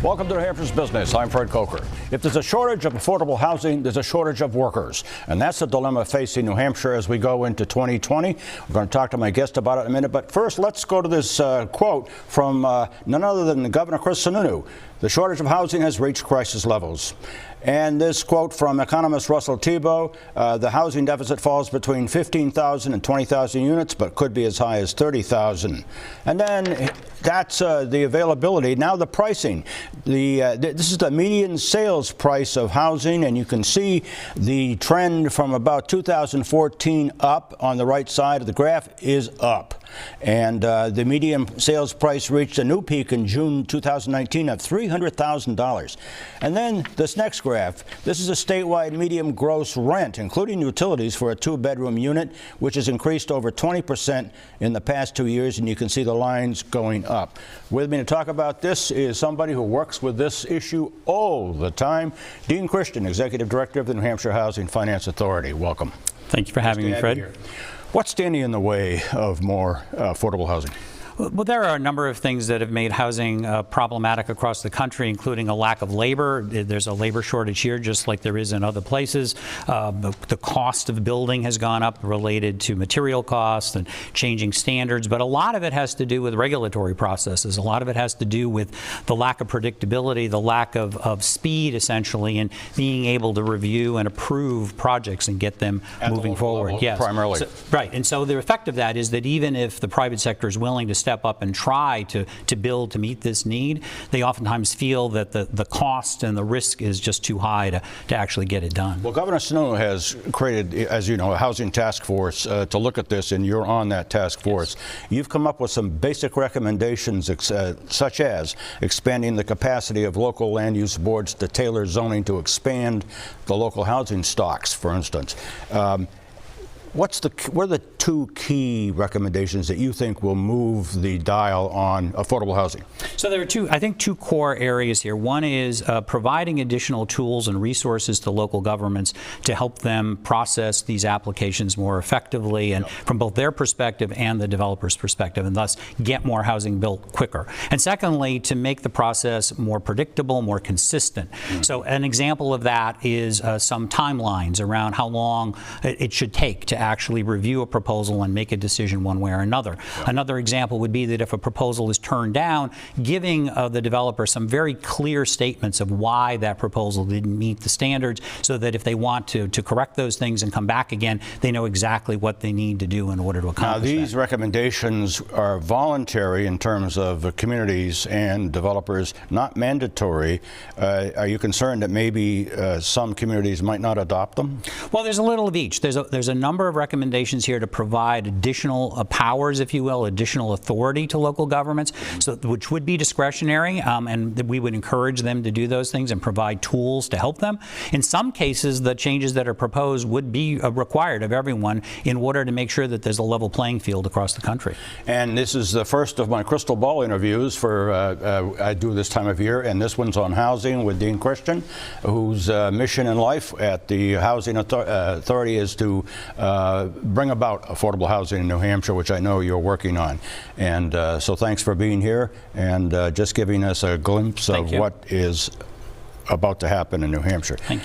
Welcome to New Hampshire's Business. I'm Fred Coker. If there's a shortage of affordable housing, there's a shortage of workers. And that's the dilemma facing New Hampshire as we go into 2020. We're going to talk to my guest about it in a minute. But first, let's go to this quote from none other than Governor Chris Sununu. The shortage of housing has reached crisis levels. And this quote from economist Russell Thibault, the housing deficit falls between 15,000 and 20,000 units, but could be as high as 30,000. And then that's the availability. Now the pricing. This is the median sales price of housing, and you can see the trend from about 2014 up on the right side of the graph is up. And the median sales price reached a new peak in June 2019 of $300,000. And then this next graph, this is a statewide median gross rent, including utilities, for a two-bedroom unit, which has increased over 20% in the past 2 years, and you can see the lines going up. With me to talk about this is somebody who works with this issue all the time, Dean Christian, Executive Director of the New Hampshire Housing Finance Authority. Welcome. Thank you for having me, Fred. What's standing in the way of more affordable housing? Well, there are a number of things that have made housing problematic across the country, including a lack of labor. There's a labor shortage here, just like there is in other places. The cost of building has gone up related to material costs and changing standards, but a lot of it has to do with regulatory processes. A lot of it has to do with the lack of predictability, the lack of speed, essentially, and being able to review and approve projects and get them moving forward. Level, yes, primarily. Right, and so the effect of that is that even if the private sector is willing to step up and try to build to meet this need, they oftentimes feel that the cost and the risk is just too high to actually get it done. Well, Governor Sununu has created, as you know, a housing task force to look at this, and you're on that task force. Yes. You've come up with some basic recommendations, such as expanding the capacity of local land use boards to tailor zoning to expand the local housing stocks, for instance. What are the two key recommendations that you think will move the dial on affordable housing? So there are two core areas here. One is providing additional tools and resources to local governments to help them process these applications more effectively and from both their perspective and the developer's perspective, and thus get more housing built quicker. And secondly, to make the process more predictable, more consistent. So an example of that is some timelines around how long it should take to actually review a proposal and make a decision one way or another. Another example would be that if a proposal is turned down, giving the developer some very clear statements of why that proposal didn't meet the standards, so that if they want to correct those things and come back again, they know exactly what they need to do in order to accomplish that. Now, these recommendations are voluntary in terms of communities and developers, not mandatory. Are you concerned that maybe some communities might not adopt them? Well, there's a little of each. There's a number of recommendations here to provide additional powers, if you will, additional authority to local governments, which would be discretionary, and we would encourage them to do those things and provide tools to help them. In some cases, the changes that are proposed would be required of everyone in order to make sure that there's a level playing field across the country. And this is the first of my crystal ball interviews for I do this time of year, and this one's on housing with Dean Christian, whose mission in life at the Housing Authority is to bring about affordable housing in New Hampshire, which I know you're working on. And so thanks for being here and just giving us a glimpse of what is about to happen in New Hampshire. Thank you.